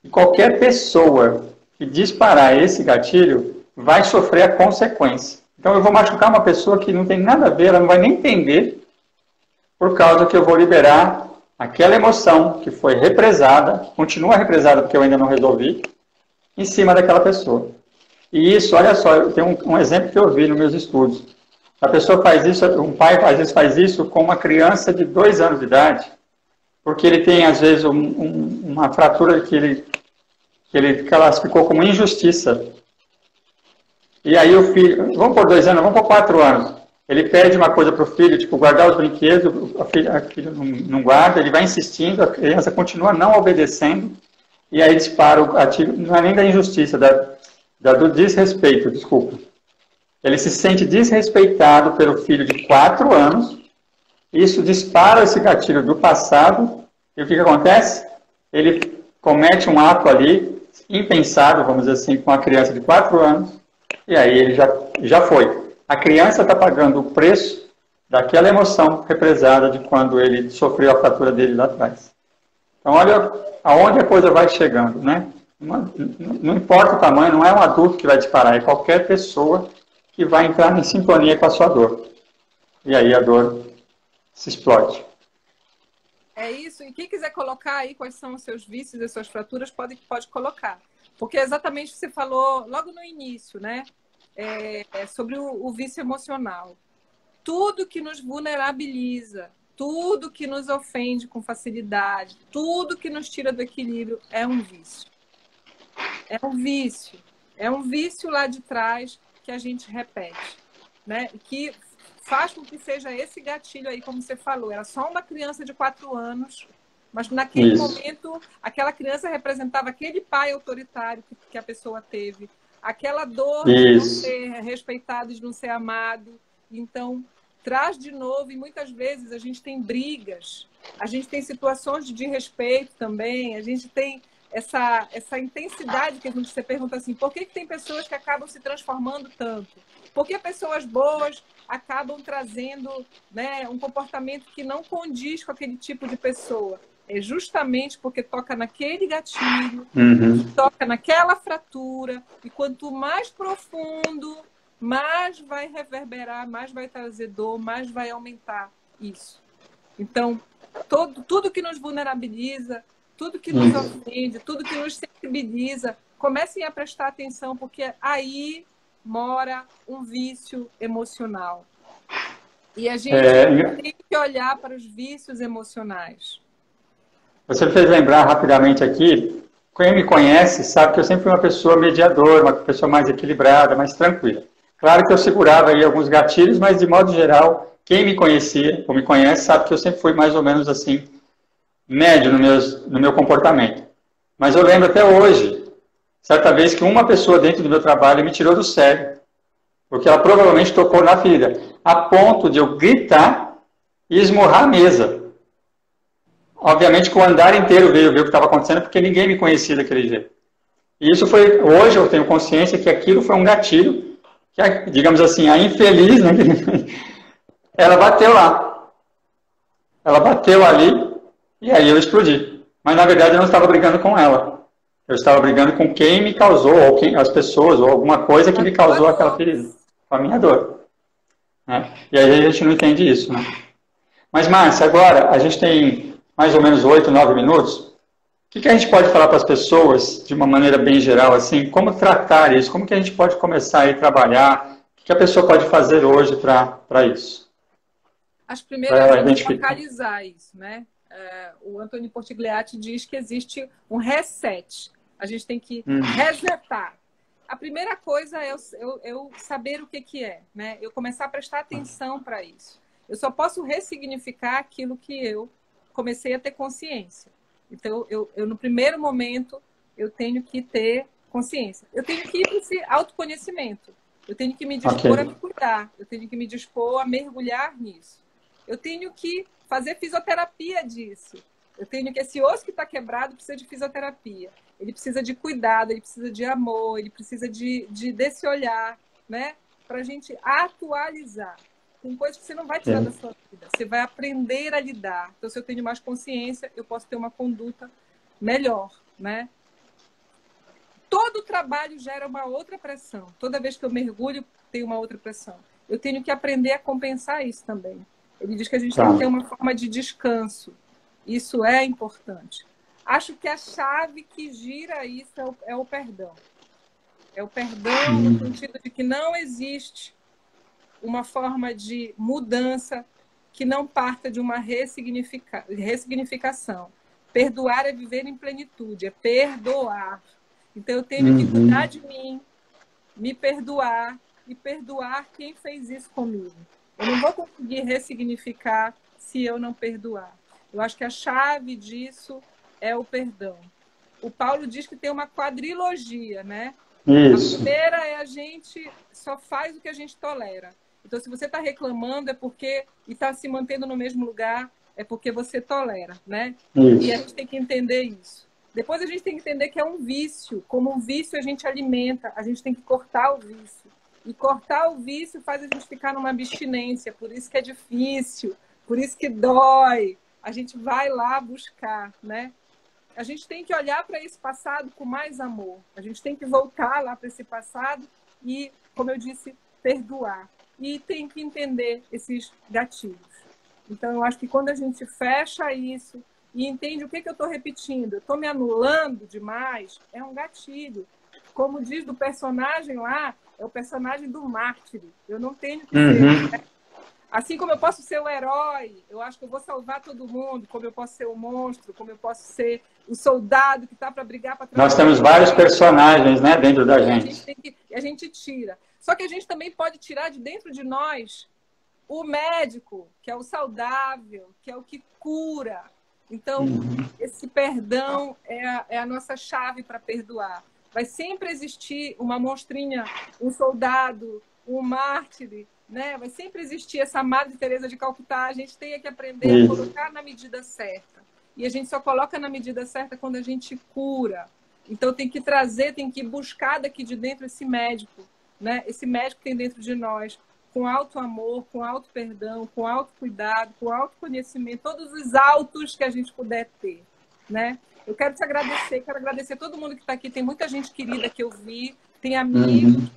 E qualquer pessoa que disparar esse gatilho vai sofrer a consequência. Então, eu vou machucar uma pessoa que não tem nada a ver, ela não vai nem entender, por causa que eu vou liberar aquela emoção que foi represada, continua represada porque eu ainda não resolvi, em cima daquela pessoa. E isso, olha só, eu tenho um exemplo que eu vi nos meus estudos. A pessoa faz isso, um pai às vezes faz isso com uma criança de 2 anos de idade, porque ele tem, às vezes, uma fratura que ele classificou como injustiça. E aí o filho, vamos por 2 anos, vamos por 4 anos, ele pede uma coisa para o filho, tipo, guardar os brinquedos, a filha não guarda, ele vai insistindo, a criança continua não obedecendo, e aí dispara o gatilho, não é nem da injustiça, do desrespeito, desculpa. Ele se sente desrespeitado pelo filho de 4 anos, isso dispara esse gatilho do passado, e o que acontece? Ele comete um ato ali, impensado, vamos dizer assim, com uma criança de 4 anos, e aí ele já foi. A criança está pagando o preço daquela emoção represada de quando ele sofreu a fratura dele lá atrás. Então, olha aonde a coisa vai chegando, né? Não importa o tamanho, não é um adulto que vai disparar, é qualquer pessoa que vai entrar em sintonia com a sua dor. E aí a dor se explode. É isso. E quem quiser colocar aí quais são os seus vícios e suas fraturas, pode colocar. Porque é exatamente o que você falou logo no início, né? Sobre o vício emocional. Tudo que nos vulnerabiliza, tudo que nos ofende com facilidade, tudo que nos tira do equilíbrio é um vício. É um vício. É um vício lá de trás que a gente repete, né? Que faz com que seja esse gatilho aí, como você falou. Era só uma criança de 4 anos, mas naquele momento, aquela criança representava aquele pai autoritário que a pessoa teve, aquela dor de não ser respeitado, de não ser amado. Então, traz de novo, e muitas vezes a gente tem brigas, a gente tem situações de desrespeito também, a gente tem essa intensidade que você pergunta assim, por que tem pessoas que acabam se transformando tanto? Por que pessoas boas acabam trazendo, né, um comportamento que não condiz com aquele tipo de pessoa? É justamente porque toca naquele gatilho, toca naquela fratura, e quanto mais profundo, mais vai reverberar, mais vai trazer dor, mais vai aumentar isso. Então, tudo que nos vulnerabiliza, tudo que nos ofende, tudo que nos sensibiliza, comecem a prestar atenção, porque aí mora um vício emocional. E a gente tem que olhar para os vícios emocionais. Você me fez lembrar rapidamente aqui, quem me conhece sabe que eu sempre fui uma pessoa mediadora, uma pessoa mais equilibrada, mais tranquila. Claro que eu segurava aí alguns gatilhos, mas de modo geral quem me conhecia, ou me conhece, sabe que eu sempre fui mais ou menos assim, médio no meu comportamento. Mas eu lembro até hoje, certa vez que uma pessoa dentro do meu trabalho me tirou do sério, porque ela provavelmente tocou na ferida, a ponto de eu gritar e esmurrar a mesa. Obviamente que o andar inteiro veio ver o que estava acontecendo, porque ninguém me conhecia daquele jeito. E isso foi, hoje eu tenho consciência que aquilo foi um gatilho, que, digamos assim, a infeliz, né, ela bateu lá. Ela bateu ali e aí eu explodi. Mas na verdade eu não estava brigando com ela. Eu estava brigando com quem me causou, ou quem, as pessoas, ou alguma coisa que me causou aquela ferida. Com a minha dor. Né? E aí a gente não entende isso, né? Mas, Márcia, agora a gente tem mais ou menos 8, 9 minutos. O que a gente pode falar para as pessoas, de uma maneira bem geral, assim, como tratar isso? Como que a gente pode começar a trabalhar? O que a pessoa pode fazer hoje para isso? Acho que primeiro é a gente localizar isso, né? O Anthony Portigliatti diz que existe um reset. A gente tem que resetar. A primeira coisa é eu saber o que é, né? Eu começar a prestar atenção para isso. Eu só posso ressignificar aquilo que eu comecei a ter consciência. Então, no primeiro momento, eu tenho que ter consciência. Eu tenho que ir para esse autoconhecimento. Eu tenho que me dispor a me cuidar. Eu tenho que me dispor a mergulhar nisso. Eu tenho que fazer fisioterapia disso. Eu tenho que, esse osso que está quebrado precisa de fisioterapia. Ele precisa de cuidado, ele precisa de amor, ele precisa desse olhar, né? Para a gente atualizar. Tem coisas que você não vai tirar da sua vida. Você vai aprender a lidar. Então, se eu tenho mais consciência, eu posso ter uma conduta melhor, né? Todo trabalho gera uma outra pressão. Toda vez que eu mergulho, tem uma outra pressão. Eu tenho que aprender a compensar isso também. Ele diz que a gente tem que ter uma forma de descanso. Isso é importante. Acho que a chave que gira isso é o perdão. É o perdão no sentido de que não existe uma forma de mudança que não parta de uma ressignificação. Perdoar é viver em plenitude, é perdoar. Então, eu tenho que cuidar de mim, me perdoar e perdoar quem fez isso comigo. Eu não vou conseguir ressignificar se eu não perdoar. Eu acho que a chave disso é o perdão. O Paulo diz que tem uma quadrilogia, né? Isso. A primeira é a gente só faz o que a gente tolera. Então, se você está reclamando e está se mantendo no mesmo lugar, é porque você tolera, né? Isso. E a gente tem que entender isso. Depois a gente tem que entender que é um vício. Como um vício a gente alimenta, a gente tem que cortar o vício. E cortar o vício faz a gente ficar numa abstinência. Por isso que é difícil, por isso que dói. A gente vai lá buscar, né? A gente tem que olhar para esse passado com mais amor. A gente tem que voltar lá para esse passado e, como eu disse, perdoar. E tem que entender esses gatilhos. Então, eu acho que quando a gente fecha isso e entende o que eu estou repetindo, eu estou me anulando demais, é um gatilho. Como diz do personagem lá, é o personagem do mártir. Eu não tenho que ser... Né? Assim como eu posso ser o herói, eu acho que eu vou salvar todo mundo, como eu posso ser o monstro, como eu posso ser o soldado que está para brigar para trabalhar. Nós temos vários personagens, né, dentro da gente. A gente tira. Só que a gente também pode tirar de dentro de nós o médico, que é o saudável, que é o que cura. Então, esse perdão é a nossa chave para perdoar. Vai sempre existir uma monstrinha, um soldado, um mártir, né? Vai sempre existir essa Madre Teresa de Calcutá. A gente tem que aprender a colocar na medida certa. E a gente só coloca na medida certa quando a gente cura. Então, tem que trazer, tem que buscar daqui de dentro esse médico, né? Esse médico que tem dentro de nós, com alto amor, com alto perdão, com alto cuidado, com alto conhecimento, todos os altos que a gente puder ter, né? Eu quero te agradecer, quero agradecer a todo mundo que está aqui. Tem muita gente querida que eu vi, tem amigos,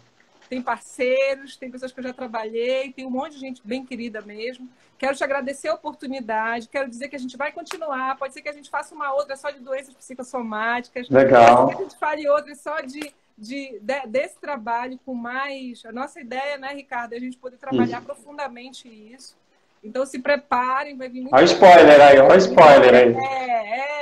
tem parceiros, tem pessoas que eu já trabalhei, tem um monte de gente bem querida mesmo. Quero te agradecer a oportunidade, quero dizer que a gente vai continuar, pode ser que a gente faça uma outra só de doenças psicossomáticas. Legal. Pode ser que a gente fale outra só desse trabalho com mais... A nossa ideia, né, Ricardo, é a gente poder trabalhar profundamente isso. Então, se preparem, vai vir muito... Olha o spoiler aí, olha o spoiler aí.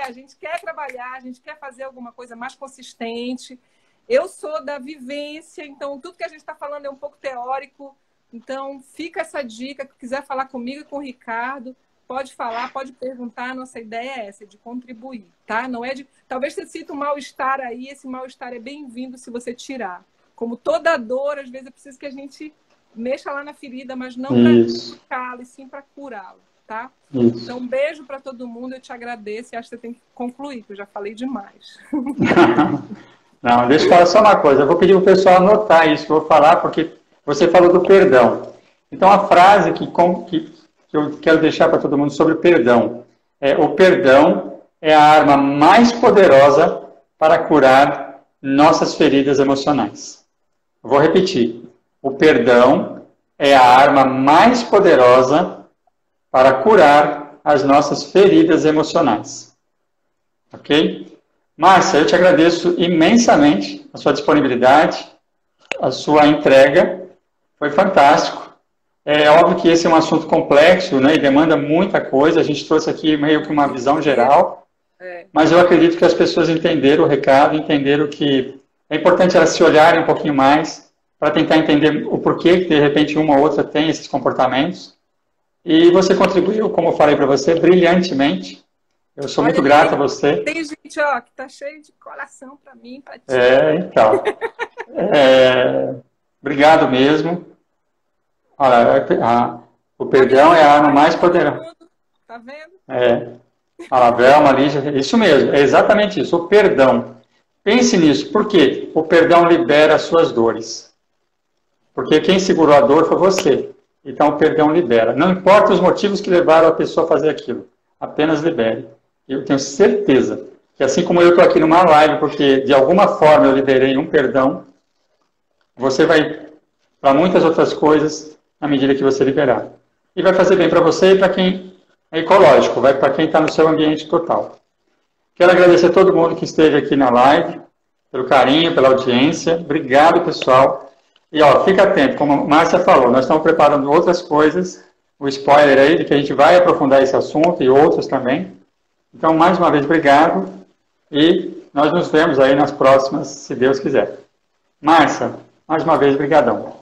A gente quer trabalhar, a gente quer fazer alguma coisa mais consistente. Eu sou da vivência, então tudo que a gente está falando é um pouco teórico, Então, fica essa dica. Se quiser falar comigo e com o Ricardo, pode falar, pode perguntar. A nossa ideia é essa, de contribuir, tá? Não é de... Talvez você sinta um mal-estar aí, esse mal-estar é bem-vindo se você tirar. Como toda dor, às vezes é preciso que a gente mexa lá na ferida, mas não para curá-la, e sim para curá-la, tá? Isso. Então, um beijo para todo mundo, eu te agradeço e acho que você tem que concluir, que eu já falei demais. Não, deixa eu falar só uma coisa. Eu vou pedir para o pessoal anotar isso que eu vou falar, porque você falou do perdão. Então, a frase que eu quero deixar para todo mundo sobre o perdão é: o perdão é a arma mais poderosa para curar nossas feridas emocionais. Eu vou repetir. O perdão é a arma mais poderosa para curar as nossas feridas emocionais. Ok? Márcia, eu te agradeço imensamente a sua disponibilidade, a sua entrega. Foi fantástico. É óbvio que esse é um assunto complexo, né, e demanda muita coisa. A gente trouxe aqui meio que uma visão geral, mas eu acredito que as pessoas entenderam o recado, entenderam que é importante elas se olharem um pouquinho mais para tentar entender o porquê que, de repente, uma ou outra tem esses comportamentos. E você contribuiu, como eu falei para você, brilhantemente. Eu sou muito grato a você. Tem gente, ó, que tá cheio de coração para mim, para ti. Então. Obrigado mesmo. Olha, o perdão é a arma mais poderosa. Tá vendo? A Velma, Lígia, isso mesmo, é exatamente isso, o perdão. Pense nisso, por quê? O perdão libera as suas dores. Porque quem segurou a dor foi você. Então o perdão libera. Não importa os motivos que levaram a pessoa a fazer aquilo, apenas libere. Eu tenho certeza que assim como eu estou aqui numa live, porque de alguma forma eu liberei um perdão, você vai para muitas outras coisas à medida que você liberar. E vai fazer bem para você e para quem é ecológico, vai para quem está no seu ambiente total. Quero agradecer a todo mundo que esteve aqui na live, pelo carinho, pela audiência. Obrigado, pessoal. E ó, fica atento, como a Márcia falou, nós estamos preparando outras coisas, o spoiler aí de que a gente vai aprofundar esse assunto e outros também. Então, mais uma vez, obrigado e nós nos vemos aí nas próximas, se Deus quiser. Márcia, mais uma vez, brigadão.